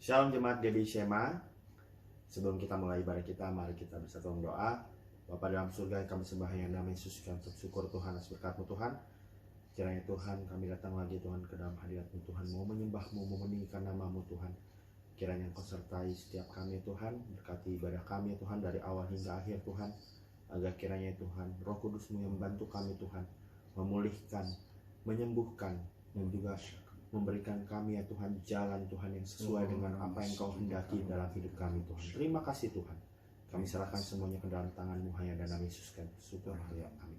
Shalom jemaat GBI Shema. Sebelum kita mulai ibadah kita, mari kita bersatu berdoa. Bapa dalam surga yang kami sembah, yang nama Yesus, kami bersyukur Tuhan atas berkat-Mu Tuhan. Kiranya Tuhan kami datang lagi Tuhan ke dalam hadirat-Mu Tuhan, mau menyembah-Mu, mau meninggikan nama-Mu Tuhan. Kiranya Engkau sertai setiap kami Tuhan, berkati ibadah kami Tuhan dari awal hingga akhir Tuhan. Agar kiranya Tuhan Roh Kudus-Mu yang membantu kami Tuhan, memulihkan, menyembuhkan, dan juga memberikan kami ya Tuhan jalan Tuhan yang sesuai dengan apa yang Kau hendaki dalam hidup kami Tuhan. Terima kasih Tuhan. Kami serahkan semuanya ke dalam tangan-Mu hanya dan nama Yesus kami bersyukur. Amin.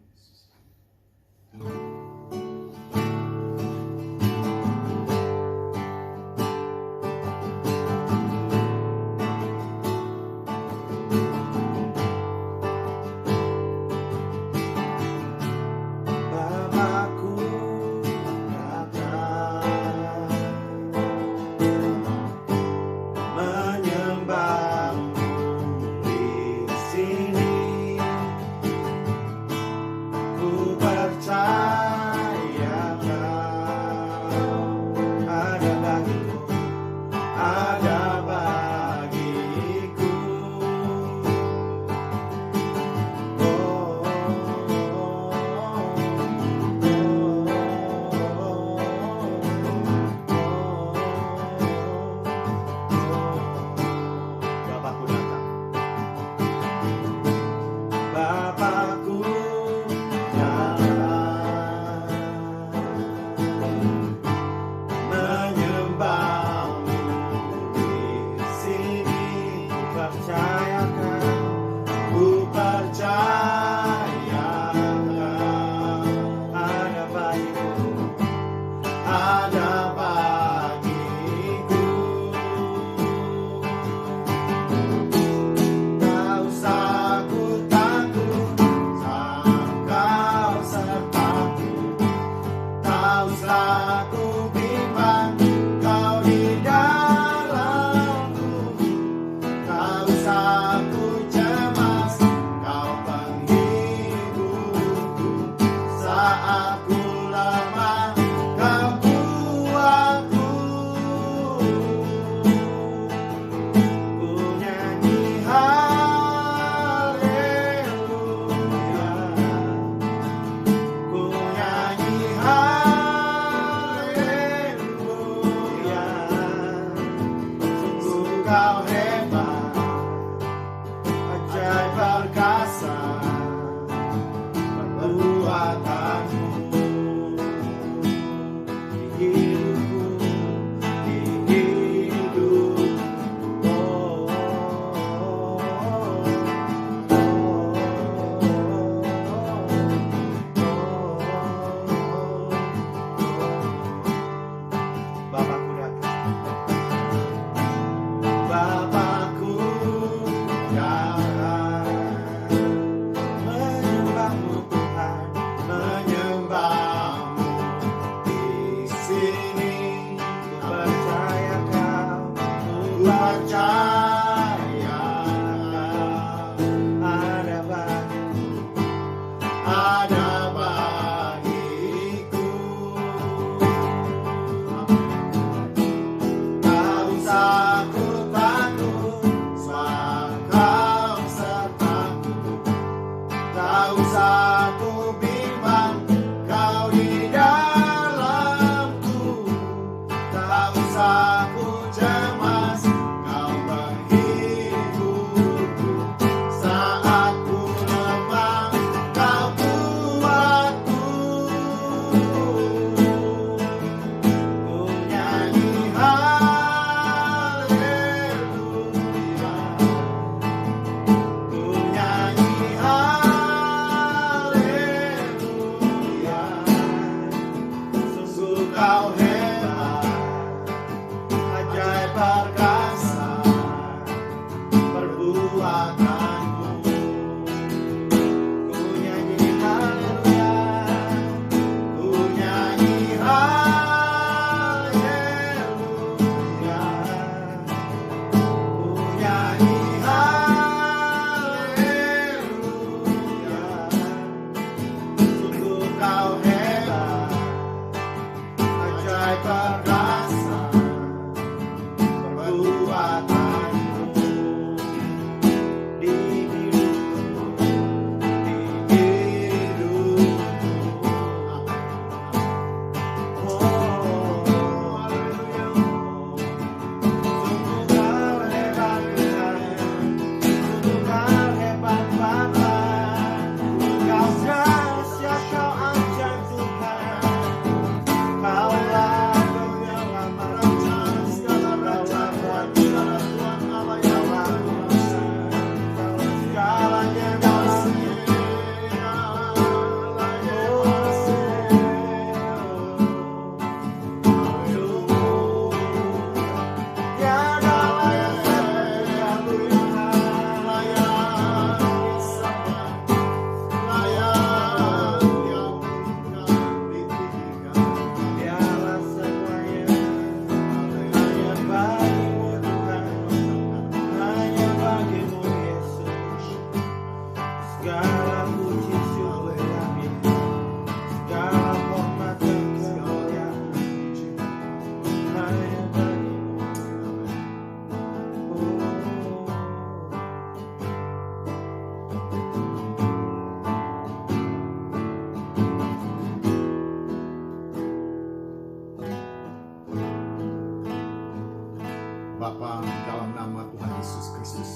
Bapa, dalam nama Tuhan Yesus Kristus,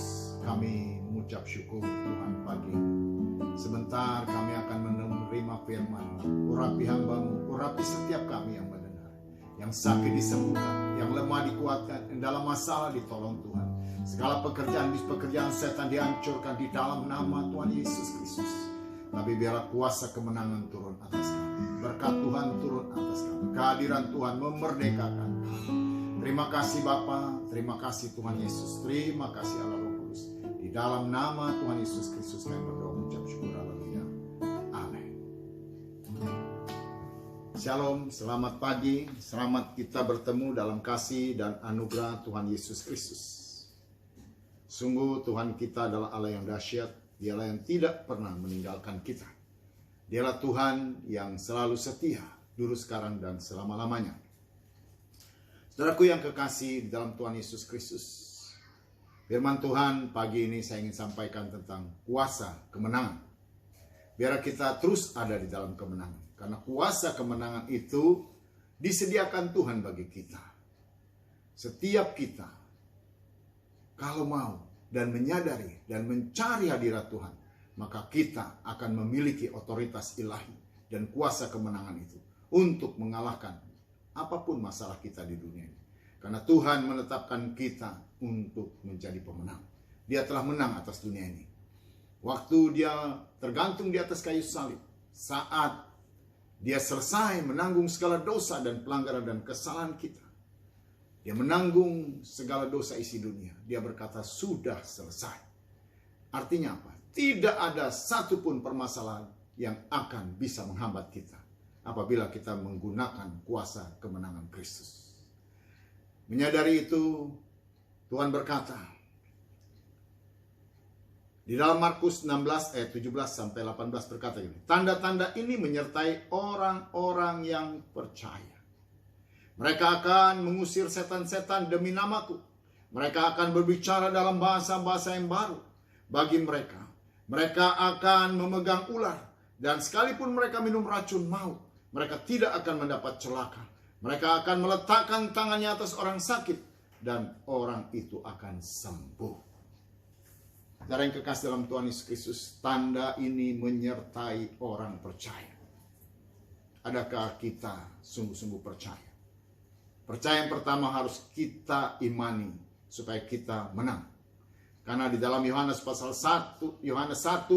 kami mengucap syukur Tuhan pagi ini. Sebentar kami akan menerima firman. Urapi hamba-Mu, urapi setiap kami yang mendengar. Yang sakit disembuhkan, yang lemah dikuatkan, yang dalam masalah ditolong Tuhan. Segala pekerjaan setan dihancurkan di dalam nama Tuhan Yesus Kristus. Tapi biarlah kuasa kemenangan turun atas kami. Berkat Tuhan turun atas kami. Kehadiran Tuhan memerdekakan kami. Terima kasih Bapa, terima kasih Tuhan Yesus, terima kasih Allah Roh Kudus. Di dalam nama Tuhan Yesus Kristus kami berdoa mengucap syukur, haleluya. Amin. Shalom, selamat pagi, selamat kita bertemu dalam kasih dan anugerah Tuhan Yesus Kristus. Sungguh Tuhan kita adalah Allah yang dahsyat, Dialah yang tidak pernah meninggalkan kita. Dialah Tuhan yang selalu setia, dulu, sekarang, dan selama-lamanya. Saudaraku yang kekasih dalam Tuhan Yesus Kristus, firman Tuhan pagi ini saya ingin sampaikan tentang kuasa kemenangan. Biar kita terus ada di dalam kemenangan. Karena kuasa kemenangan itu disediakan Tuhan bagi kita. Setiap kita, kalau mau dan menyadari dan mencari hadirat Tuhan, maka kita akan memiliki otoritas ilahi dan kuasa kemenangan itu untuk mengalahkan apapun masalah kita di dunia ini. Karena Tuhan menetapkan kita untuk menjadi pemenang. Dia telah menang atas dunia ini. Waktu dia tergantung di atas kayu salib, saat dia selesai menanggung segala dosa dan pelanggaran dan kesalahan kita, dia menanggung segala dosa isi dunia. Dia berkata, sudah selesai. Artinya apa? Tidak ada satupun permasalahan yang akan bisa menghambat kita apabila kita menggunakan kuasa kemenangan Kristus. Menyadari itu, Tuhan berkata di dalam Markus 16 ayat 17 sampai 18 berkata ini, tanda-tanda ini menyertai orang-orang yang percaya. Mereka akan mengusir setan-setan demi namaku. Mereka akan berbicara dalam bahasa-bahasa yang baru bagi mereka. Mereka akan memegang ular, dan sekalipun mereka minum racun maut, mereka tidak akan mendapat celaka. Mereka akan meletakkan tangannya atas orang sakit, dan orang itu akan sembuh. Saudara yang kekasih dalam Tuhan Yesus Kristus, tanda ini menyertai orang percaya. Adakah kita sungguh-sungguh percaya? Percaya yang pertama harus kita imani supaya kita menang. Karena di dalam Yohanes pasal 1, Yohanes 1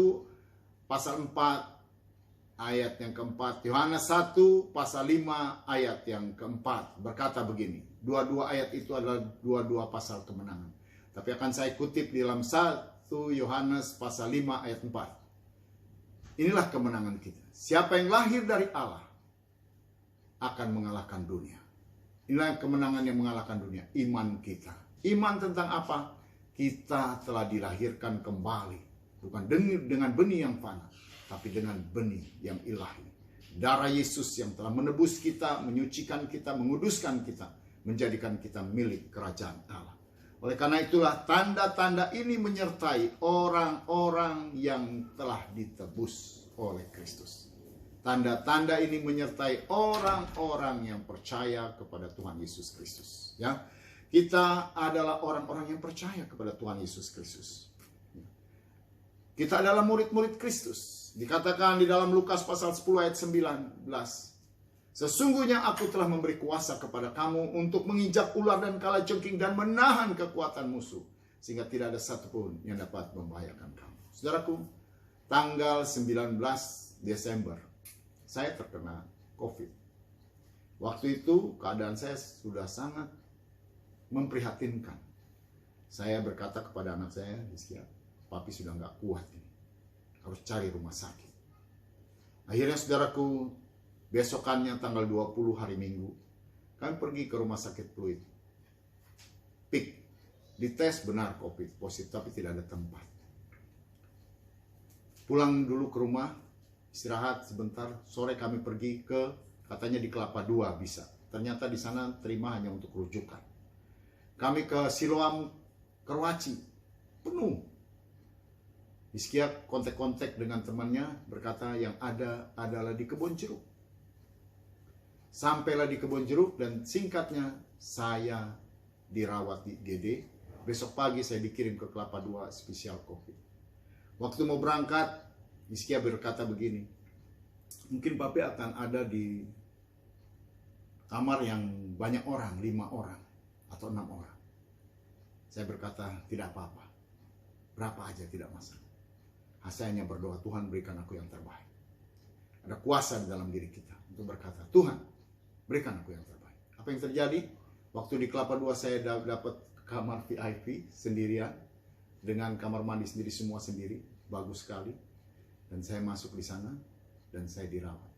pasal 4 ayat yang keempat, Yohanes 1 pasal 5 ayat yang keempat berkata begini. Dua-dua ayat itu adalah dua-dua pasal kemenangan. Tapi akan saya kutip di dalam 1 Yohanes pasal 5 ayat 4. Inilah kemenangan kita. Siapa yang lahir dari Allah akan mengalahkan dunia. Inilah kemenangan yang mengalahkan dunia. Iman kita. Iman tentang apa? Kita telah dilahirkan kembali. Bukan dengan benih yang fana, tapi dengan benih yang ilahi. Darah Yesus yang telah menebus kita, menyucikan kita, menguduskan kita, menjadikan kita milik kerajaan Allah. Oleh karena itulah tanda-tanda ini menyertai orang-orang yang telah ditebus oleh Kristus. Tanda-tanda ini menyertai orang-orang yang percaya kepada Tuhan Yesus Kristus. Ya, kita adalah orang-orang yang percaya kepada Tuhan Yesus Kristus. Kita adalah murid-murid Kristus. Dikatakan di dalam Lukas pasal 10 ayat 19. Sesungguhnya aku telah memberi kuasa kepada kamu untuk menginjak ular dan kalajengking dan menahan kekuatan musuh. Sehingga tidak ada satupun yang dapat membahayakan kamu. Saudaraku, tanggal 19 Desember, saya terkena COVID. Waktu itu keadaan saya sudah sangat memprihatinkan. Saya berkata kepada anak saya, Rizkia, papi sudah nggak kuat ini. Harus cari rumah sakit. Akhirnya saudaraku, besokannya tanggal 20 hari Minggu, kami pergi ke rumah sakit Pluit. Pik, dites benar COVID positif, tapi tidak ada tempat. Pulang dulu ke rumah, istirahat sebentar, sore kami pergi ke, katanya di Kelapa II bisa. Ternyata di sana terima hanya untuk rujukan. Kami ke Siloam, Karawaci, penuh. Hizkia kontak-kontak dengan temannya, berkata yang ada adalah di Kebon Jeruk. Sampailah di Kebon Jeruk dan singkatnya saya dirawat di GD. Besok pagi saya dikirim ke Kelapa II spesial COVID. Waktu mau berangkat, Hizkia berkata begini, mungkin Papi akan ada di kamar yang banyak orang, 5 orang atau 6 orang. Saya berkata, tidak apa-apa, berapa aja tidak masalah. Saya hanya berdoa, Tuhan berikan aku yang terbaik. Ada kuasa di dalam diri kita untuk berkata, Tuhan berikan aku yang terbaik. Apa yang terjadi? Waktu di Kelapa II saya dapat kamar VIP sendirian, dengan kamar mandi sendiri, semua sendiri, bagus sekali. Dan saya masuk di sana dan saya dirawat.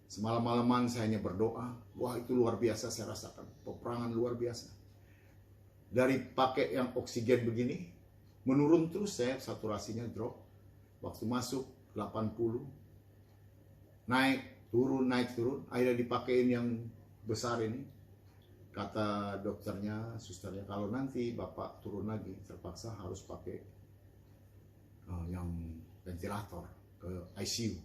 Semalam-malaman saya hanya berdoa, wah itu luar biasa saya rasakan, peperangan luar biasa. Dari pakai yang oksigen begini, menurun terus, saya saturasinya drop. Waktu masuk 80, naik turun, akhirnya dipakein yang besar ini. Kata dokternya, susternya, kalau nanti Bapak turun lagi, terpaksa harus pakai yang ventilator ke ICU.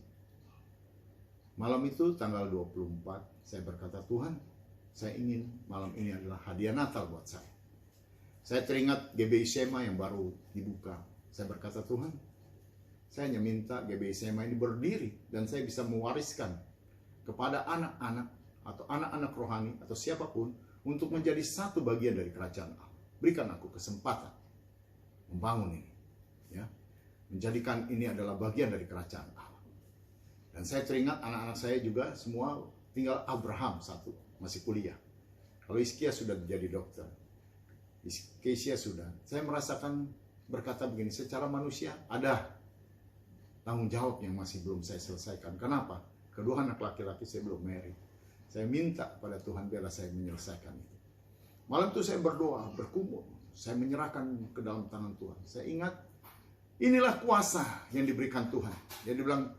Malam itu tanggal 24, saya berkata, Tuhan, saya ingin malam ini adalah hadiah Natal buat saya. Saya teringat GBI SEMA yang baru dibuka. Saya berkata, Tuhan, saya hanya minta GBI SEMA ini berdiri dan saya bisa mewariskan kepada anak-anak atau anak-anak rohani atau siapapun untuk menjadi satu bagian dari kerajaan Allah. Berikan aku kesempatan membangun ini, ya, menjadikan ini adalah bagian dari kerajaan Allah. Dan saya teringat anak-anak saya juga semua, tinggal Abraham satu masih kuliah. Kalau Hizkia sudah menjadi dokter, Kesia sudah. Saya merasakan berkata begini, secara manusia ada tanggung jawab yang masih belum saya selesaikan. Kenapa? Kedua anak laki-laki saya belum married. Saya minta pada Tuhan biarlah saya menyelesaikan itu. Malam itu saya berdoa, berkumur. Saya menyerahkan ke dalam tangan Tuhan. Saya ingat, inilah kuasa yang diberikan Tuhan. Dia bilang,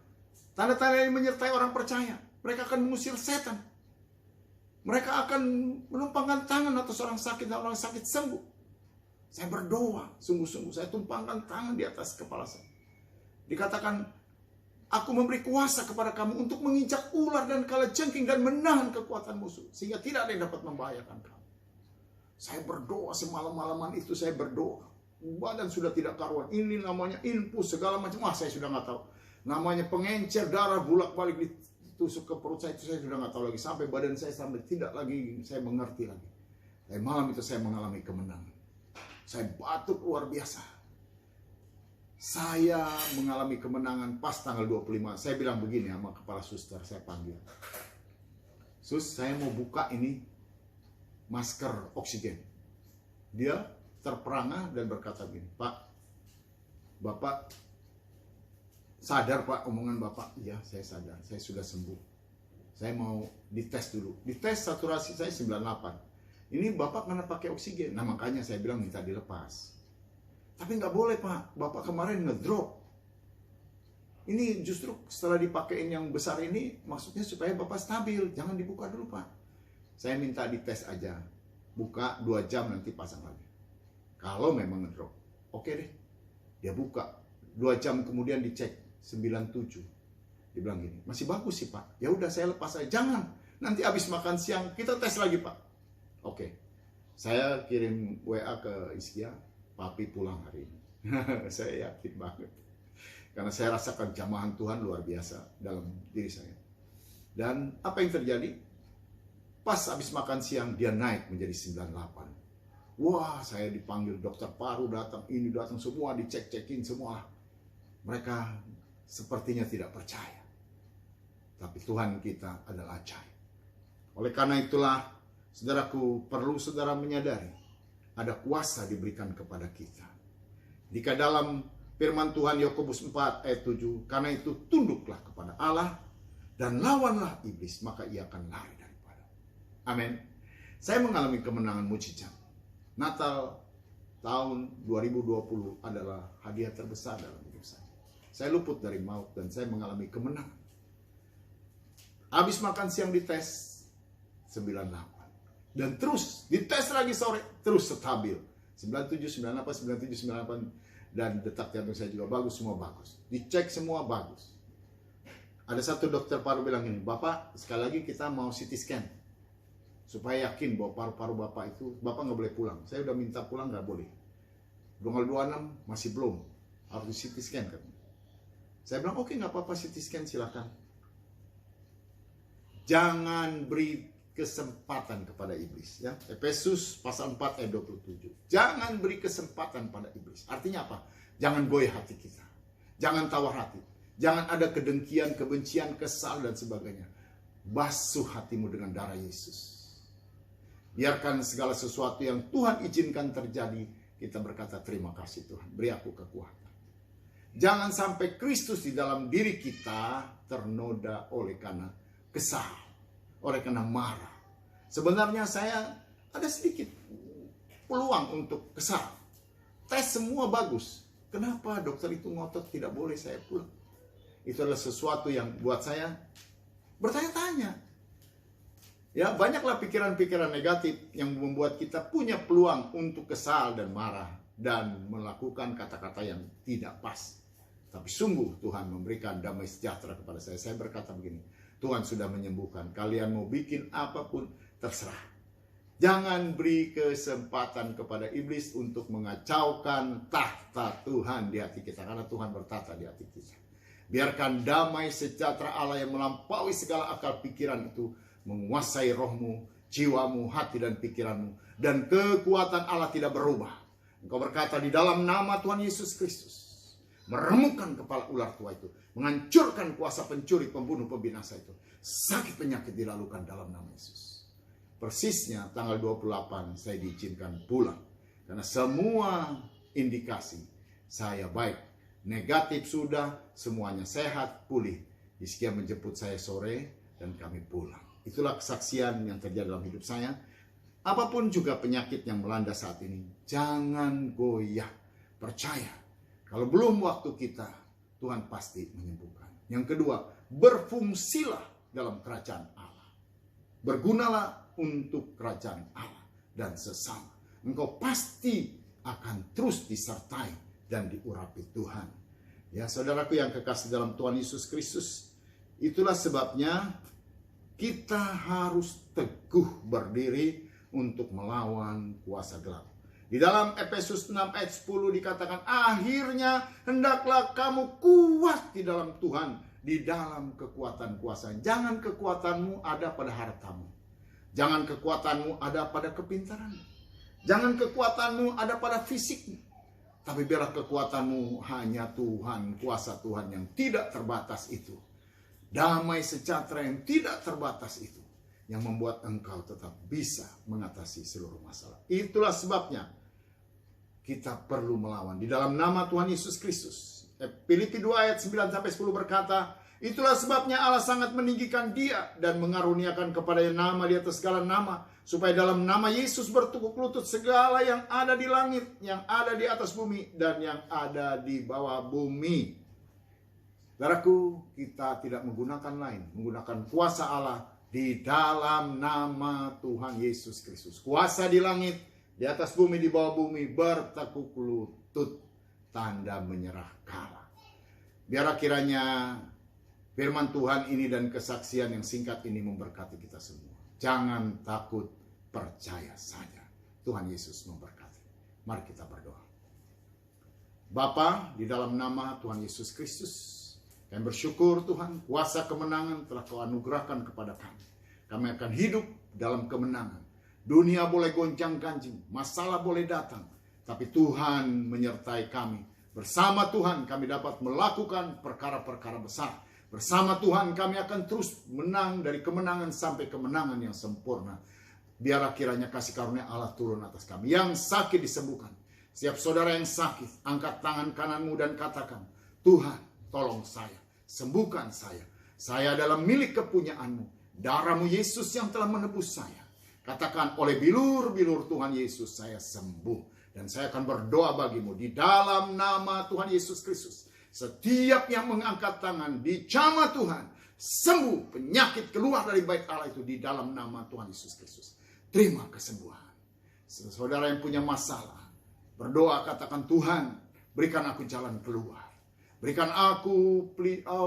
tanda-tanda yang menyertai orang percaya. Mereka akan mengusir setan. Mereka akan menumpangkan tangan atas orang sakit dan orang sakit sembuh. Saya berdoa, sungguh-sungguh. Saya tumpangkan tangan di atas kepala saya. Dikatakan, aku memberi kuasa kepada kamu untuk menginjak ular dan kalajengking dan menahan kekuatan musuh. Sehingga tidak ada yang dapat membahayakan kamu. Saya berdoa semalam-malaman itu, saya berdoa. Badan sudah tidak karuan. Ini namanya infus, segala macam. Wah, saya sudah nggak tahu. Namanya pengencer darah bolak-balik ditusuk ke perut saya, itu saya sudah nggak tahu lagi. Sampai badan saya sampai tidak lagi, saya mengerti lagi. Tapi malam itu saya mengalami kemenangan. Saya batuk luar biasa. Saya mengalami kemenangan pas tanggal 25. Saya bilang begini sama kepala suster, saya panggil. Sus, saya mau buka ini masker oksigen. Dia terperangah dan berkata begini, Pak, Bapak sadar Pak omongan Bapak? Iya, saya sadar, saya sudah sembuh. Saya mau dites dulu. Dites saturasi saya 98. Ini Bapak kena pakai oksigen. Nah makanya saya bilang minta dilepas. Tapi nggak boleh Pak, Bapak kemarin ngedrop. Ini justru setelah dipakein yang besar ini, maksudnya supaya Bapak stabil. Jangan dibuka dulu Pak. Saya minta dites aja. Buka 2 jam nanti pasang lagi. Kalau memang ngedrop. Oke deh. Dia buka. 2 jam kemudian dicek. 97. Dia bilang gini, masih bagus sih Pak. Ya udah saya lepas aja. Jangan. Nanti habis makan siang kita tes lagi Pak. Oke. Saya kirim WA ke Hizkia. Papi pulang hari ini. Saya yakin banget. Karena saya rasakan jamahan Tuhan luar biasa dalam diri saya. Dan apa yang terjadi? Pas habis makan siang, dia naik menjadi 98. Wah, saya dipanggil dokter paru datang, ini datang semua, dicek-cekin semua. Mereka sepertinya tidak percaya. Tapi Tuhan kita adalah ajaib. Oleh karena itulah, saudaraku, perlu saudara menyadari ada kuasa diberikan kepada kita. Jika dalam firman Tuhan Yakobus 4 ayat 7, karena itu tunduklah kepada Allah dan lawanlah iblis, maka ia akan lari daripada. Amin. Saya mengalami kemenangan mujizat. Natal tahun 2020 adalah hadiah terbesar dalam hidup saya. Saya luput dari maut dan saya mengalami kemenangan. Habis makan siang dites 98. Dan terus dites lagi sore, terus stabil. 97, 98, 97, 98. Dan detak jantung saya juga bagus, semua bagus. Dicek semua bagus. Ada satu dokter paru bilang ini, Bapak sekali lagi kita mau CT scan. supaya yakin bahwa paru-paru Bapak itu, Bapak nggak boleh pulang. Saya udah minta pulang, nggak boleh. Tanggal 26 masih belum, harus di CT scan kan. Saya bilang oke, nggak apa-apa, CT scan silakan. Jangan beri kesempatan kepada iblis, ya. Efesus pasal 4 ayat 27. Jangan beri kesempatan pada iblis. Artinya apa? Jangan goyah hati kita. Jangan tawar hati. Jangan ada kedengkian, kebencian, kesal dan sebagainya. Basuh hatimu dengan darah Yesus. Biarkan segala sesuatu yang Tuhan izinkan terjadi, kita berkata terima kasih Tuhan, beri aku kekuatan. Jangan sampai Kristus di dalam diri kita ternoda oleh karena kesal, oleh karena marah. Sebenarnya saya ada sedikit peluang untuk kesal. Tes semua bagus. Kenapa dokter itu ngotot tidak boleh saya pulang? Itu adalah sesuatu yang buat saya bertanya-tanya. Ya, banyaklah pikiran-pikiran negatif yang membuat kita punya peluang untuk kesal dan marah dan melakukan kata-kata yang tidak pas. Tapi sungguh Tuhan memberikan damai sejahtera kepada saya. Saya berkata begini, Tuhan sudah menyembuhkan. Kalian mau bikin apapun, terserah. Jangan beri kesempatan kepada iblis untuk mengacaukan tahta Tuhan di hati kita. Karena Tuhan bertata di hati kita. Biarkan damai sejahtera Allah yang melampaui segala akal pikiran itu menguasai rohmu, jiwamu, hati dan pikiranmu. Dan kekuatan Allah tidak berubah. Engkau berkata di dalam nama Tuhan Yesus Kristus. Meremukkan kepala ular tua itu. Menghancurkan kuasa pencuri, pembunuh, pembinasa itu. Sakit penyakit dilalukan dalam nama Yesus. Persisnya tanggal 28 saya diizinkan pulang. Karena semua indikasi saya baik. Negatif sudah, semuanya sehat, pulih. Hizkia menjemput saya sore dan kami pulang. Itulah kesaksian yang terjadi dalam hidup saya. Apapun juga penyakit yang melanda saat ini, jangan goyah. Percaya. Kalau belum waktu kita, Tuhan pasti menyembuhkan. Yang kedua, berfungsilah dalam kerajaan Allah. Bergunalah untuk kerajaan Allah dan sesama. Engkau pasti akan terus disertai dan diurapi Tuhan. Ya, saudaraku yang kekasih dalam Tuhan Yesus Kristus, itulah sebabnya kita harus teguh berdiri untuk melawan kuasa gelap. Di dalam Efesus 6 ayat 10 dikatakan, akhirnya hendaklah kamu kuat di dalam Tuhan, di dalam kekuatan kuasa. Jangan kekuatanmu ada pada hartamu. Jangan kekuatanmu ada pada kepintaranmu. Jangan kekuatanmu ada pada fisikmu. Tapi biarlah kekuatanmu hanya Tuhan, kuasa Tuhan yang tidak terbatas itu. Damai sejahtera yang tidak terbatas itu. Yang membuat engkau tetap bisa mengatasi seluruh masalah. Itulah sebabnya kita perlu melawan di dalam nama Tuhan Yesus Kristus. Filipi 2 ayat 9-10 berkata, itulah sebabnya Allah sangat meninggikan Dia dan mengaruniakan kepadanya nama di atas segala nama, supaya dalam nama Yesus bertukuk lutut segala yang ada di langit, yang ada di atas bumi, dan yang ada di bawah bumi. Saudaraku, kita tidak menggunakan lain, menggunakan kuasa Allah di dalam nama Tuhan Yesus Kristus. Kuasa di langit, di atas bumi, di bawah bumi, bertekuk lutut, tanda menyerah kalah. Biarlah kiranya firman Tuhan ini dan kesaksian yang singkat ini memberkati kita semua. Jangan takut, percaya saja. Tuhan Yesus memberkati. Mari kita berdoa. Bapa, di dalam nama Tuhan Yesus Kristus, kami bersyukur Tuhan, kuasa kemenangan telah Kau anugerahkan kepada kami. Kami akan hidup dalam kemenangan. Dunia boleh goncang-ganjing, masalah boleh datang, tapi Tuhan menyertai kami. Bersama Tuhan kami dapat melakukan perkara-perkara besar. Bersama Tuhan kami akan terus menang dari kemenangan sampai kemenangan yang sempurna. Biarlah kiranya kasih karunia Allah turun atas kami. Yang sakit disembuhkan. Setiap saudara yang sakit, angkat tangan kananmu dan katakan, Tuhan tolong saya, sembuhkan saya. Saya adalah milik kepunyaanmu. Darahmu Yesus yang telah menebus saya. Katakan, oleh bilur-bilur Tuhan Yesus saya sembuh. Dan saya akan berdoa bagimu di dalam nama Tuhan Yesus Kristus. Setiap yang mengangkat tangan dijamah Tuhan, sembuh, penyakit keluar dari bait Allah itu di dalam nama Tuhan Yesus Kristus. Terima kesembuhan. Saudara yang punya masalah, berdoa katakan, Tuhan berikan aku jalan keluar. Berikan aku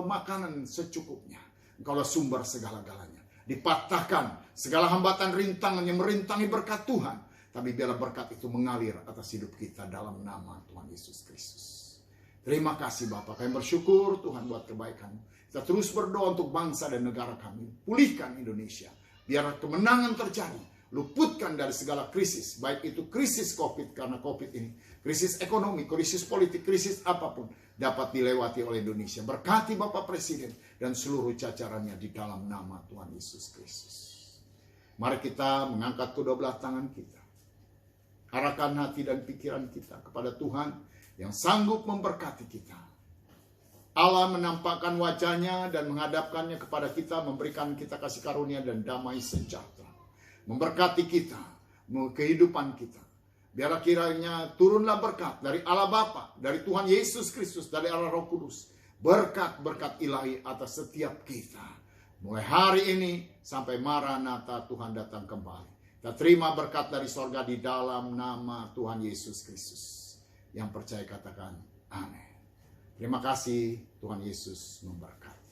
makanan secukupnya. Engkaulah sumber segala-galanya. dipatahkan segala hambatan rintangan yang merintangi berkat Tuhan. Tapi biarlah berkat itu mengalir atas hidup kita dalam nama Tuhan Yesus Kristus. Terima kasih Bapak, kami bersyukur Tuhan buat kebaikan. Kita terus berdoa untuk bangsa dan negara kami. Pulihkan Indonesia. Biar kemenangan terjadi. Luputkan dari segala krisis. Baik itu krisis COVID karena COVID ini. Krisis ekonomi, krisis politik, krisis apapun. Dapat dilewati oleh Indonesia. Berkati Bapak Presiden dan seluruh jajarannya di dalam nama Tuhan Yesus Kristus. Mari kita mengangkat kedua belah tangan kita. Arahkan hati dan pikiran kita kepada Tuhan yang sanggup memberkati kita. Allah menampakkan wajahnya dan menghadapkannya kepada kita, memberikan kita kasih karunia dan damai sejahtera. Memberkati kita, kehidupan kita. Biarlah kiranya turunlah berkat dari Allah Bapa, dari Tuhan Yesus Kristus, dari Allah Roh Kudus. Berkat-berkat ilahi atas setiap kita. Mulai hari ini sampai Maranatha Tuhan datang kembali. Kita terima berkat dari sorga di dalam nama Tuhan Yesus Kristus. Yang percaya katakan amin. Terima kasih, Tuhan Yesus memberkati.